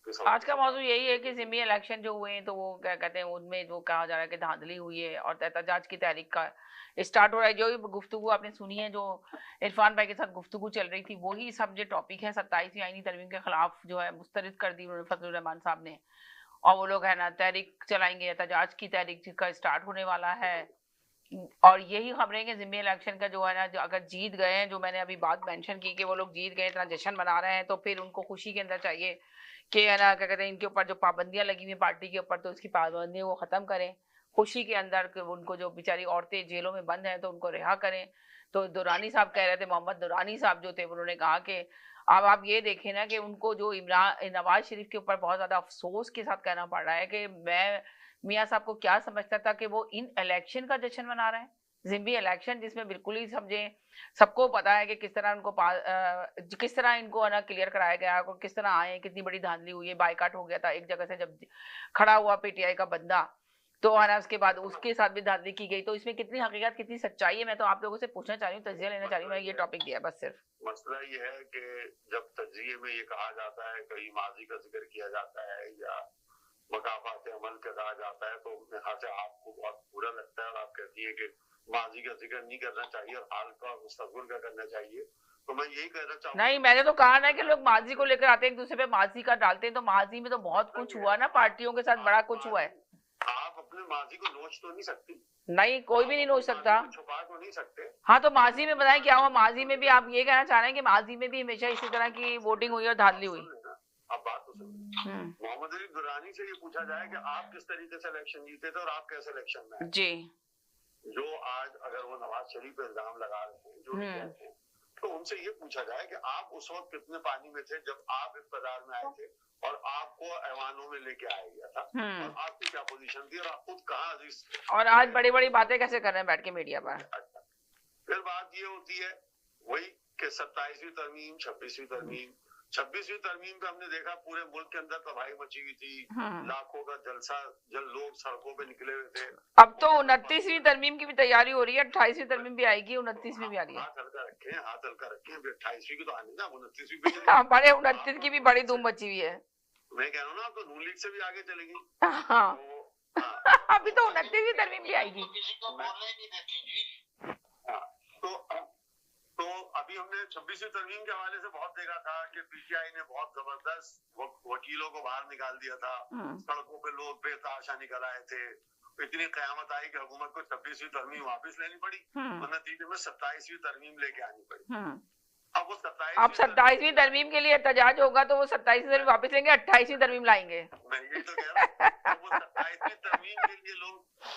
आज का मौजूद यही है कि ज़िम्मी इलेक्शन जो हुए हैं तो वो क्या कहते हैं उनमें जो कहा जा रहा है कि धांधली हुई है और एहतजाज की तहरीक का स्टार्ट हो रहा है। जो भी गुफ्तगू आपने सुनी है, जो इरफान भाई के साथ गुफ्तगू चल रही थी, वही सब जो टॉपिक है 27वीं आईनी तरमीम के खिलाफ जो है मुस्तरद कर दी उन्होंने फजलुर रहमान साहब ने। और वो लोग है ना तहरीक चलाएंगे, एहतजाज की तहरीक का स्टार्ट होने वाला है। और यही खबरें कि जिम्मी इलेक्शन का जो है ना, जो अगर जीत गए हैं, जो मैंने अभी बात मेंशन की कि वो लोग जीत गए, इतना जश्न मना रहे हैं, तो फिर उनको खुशी के अंदर चाहिए कि है ना क्या कहते हैं इनके ऊपर जो पाबंदियां लगी हुई पार्टी के ऊपर तो उसकी पाबंदियों को खत्म करें। खुशी के अंदर उनको जो बेचारी औरतें जेलों में बंद हैं तो उनको रिहा करें। तो दुरानी साहब कह रहे थे, मोहम्मद दुरानी साहब जो थे उन्होंने कहा कि अब आप ये देखें ना कि उनको जो इमरान नवाज शरीफ के ऊपर बहुत ज्यादा अफसोस के साथ कहना पड़ रहा है कि मैं मियाँ साहब को क्या समझता था कि वो इन इलेक्शन का जश्न मना रहे हैं। जिम्बी इलेक्शन जिसमें बिल्कुल ही समझे, सबको पता है कि किस तरह उनको किस तरह इनको है ना क्लियर कराया गया और किस तरह आए, कितनी बड़ी धांधली हुई है, बाइकाट हो गया था एक जगह से जब खड़ा हुआ पीटीआई का बंदा, तो है ना उसके बाद उसके साथ भी धांधली की गई। तो इसमें कितनी हकीकत कितनी सच्चाई है, मैं तो आप लोगों से पूछना चाह रही हूँ, तजिया लेना चाह रही हूँ। मैं ये टॉपिक दिया बस सिर्फ। मसला ये है कि जब तजिए में ये कहा जाता है, कहीं माजी का जिक्र किया जाता है या मकाफात अमल का कहा जाता है, तो यहाँ से आपको बहुत बुरा लगता है और आप कहती है कि माजी का जिक्र नहीं करना चाहिए और हाल का और मुस्तकबिल का करना चाहिए। तो मैं यही कहना चाहूँगा, नहीं मैंने तो कहा ना कि लोग माजी को लेकर आते हैं, एक दूसरे पे माजी का डालते हैं, तो माजी में तो बहुत कुछ हुआ ना, पार्टियों के साथ बड़ा कुछ हुआ है। आप अपने माजी को नोच तो नहीं सकती। नहीं, कोई भी नहीं नोच सकता। छुपा तो नहीं सकते। हाँ तो माजी में बताएं क्या हुआ, माजी में भी आप ये कहना चाह रहे हैं कि माजी में भी हमेशा इसी तरह की वोटिंग हुई और धांधली हुई। अब बात तो सुनिए, मोहम्मद अली दुरानी से ये पूछा जाए कि आप किस तरीके से इलेक्शन जीते थे और आप कैसे इलेक्शन में जी, जो आज अगर वो नवाज शरीफ पे इल्जाम लगा रहे हैं, जो भी कहते हैं, तो उनसे ये पूछा जाए कि आप उस वक्त कितने पानी में थे जब आप इक़्तिदार में आए थे और आपको ऐवानों में लेके आया गया था और आपकी क्या पोजीशन थी और आप खुद कहाँ अजीज थे और आज बड़ी बड़ी बातें कैसे कर रहे हैं बैठ के मीडिया पर। फिर बात ये होती है वही कि 27वीं तरमीम, 26वीं तरमीम, 26वीं तरमीम पे हमने देखा पूरे मुल्क के अंदर तबाही मची हुई थी, लाखों का जलसा, लोग सड़कों पे निकले हुए थे। अब तो 29वीं तरमीम की भी तैयारी हो रही है, 28वीं तरमीम भी आएगी, 29वीं भी आ रही है। हाथ हल्का रखे, हाथ हल्का रखे, 28वीं की तो आनी ना, 29वीं भी बड़े 29 की भी बड़ी धूम मची हुई है। मैं कह रहा हूँ ना, तो नून लीग से भी आगे चलेगी। हाँ अभी तो 29वीं तरमीम भी आएगी। तो अभी हमने 26वीं तरमीम के हवाले से बहुत देखा था कि पीटीआई ने बहुत जबरदस्त वकीलों को बाहर निकाल दिया था, सड़कों पे लोग बेतहाशा निकल आए थे, इतनी कयामत आई कि हुकूमत को 26वीं तरमीम वापस लेनी पड़ी और नतीजे में 27वीं तरमीम लेके आनी पड़ी। अब वो 27वीं तरमीम के लिए एहतजाज होगा तो वो 27वीं तरमीम वापस लेंगे, 28वीं तरमीम लाएंगे। मैं यही तो कह रहा हूँ, वो 27वीं तरमीम के लिए लोग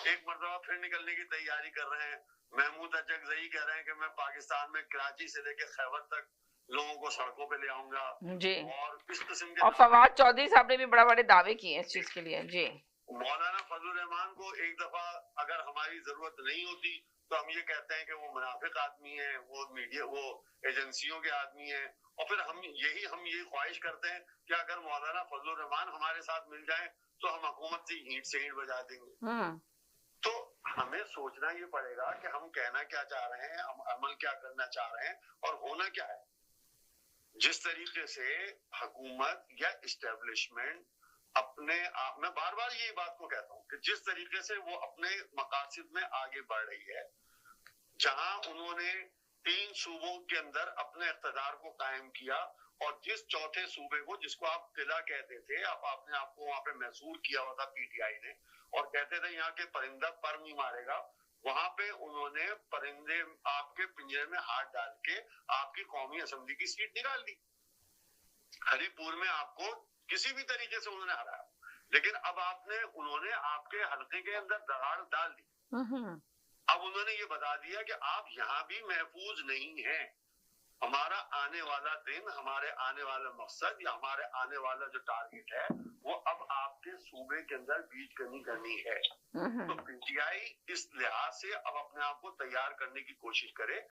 एक मरतबा फिर निकलने की तैयारी कर रहे हैं। महमूद अचकज़ई कह रहे हैं कि मैं पाकिस्तान में कराची से लेकर खैबर तक लोगों को सड़कों पे ले आऊंगा जी। और इस किस्म के, और फवाद चौधरी साहब ने भी बड़ा बड़े दावे किए हैं इस चीज के लिए जी। मौलाना फजलुर रहमान को एक दफा अगर हमारी जरूरत नहीं होती तो हम ये कहते हैं कि वो मुनाफिक आदमी है, वो मीडिया, वो एजेंसियों के आदमी है, और फिर हम यही ख्वाहिश करते हैं कि अगर मौलाना फजलुर रहमान हमारे साथ मिल जाए तो हम हुकूमत से ईंट से ईंट बजा देंगे। तो हमें सोचना ये पड़ेगा कि हम कहना क्या चाह रहे हैं, हम अमल क्या करना चाह रहे हैं और होना क्या है। जिस तरीके से हुकूमत या इस्टेब्लिशमेंट अपने आप, मैं बार बार ये बात को कहता हूँ कि जिस तरीके से वो अपने मकासद में आगे बढ़ रही है, जहां उन्होंने 3 सूबों के अंदर अपने इख्तिदार को कायम किया और जिस चौथे सूबे को, जिसको आप किला कहते थे, आपने आपको वहां पे महसूर किया हुआ था पीटीआई ने, और कहते थे यहाँ के परिंदा पर नहीं मारेगा, वहां पे उन्होंने परिंदे आपके पिंजरे में हाथ डाल के आपकी कौमी असेंबली की सीट निकाल ली। हरिपुर में आपको किसी भी तरीके से उन्होंने हराया, लेकिन अब उन्होंने आपके हल्के के अंदर दरार डाल दी। अब उन्होंने ये बता दिया कि आप यहाँ भी महफूज नहीं हैं। हमारा आने वाला दिन, हमारे आने वाला मकसद या हमारे आने वाला जो टारगेट है वो अब आपके सूबे के अंदर बीज करनी है। तो पीटीआई इस लिहाज से अब अपने आप को तैयार करने की कोशिश करे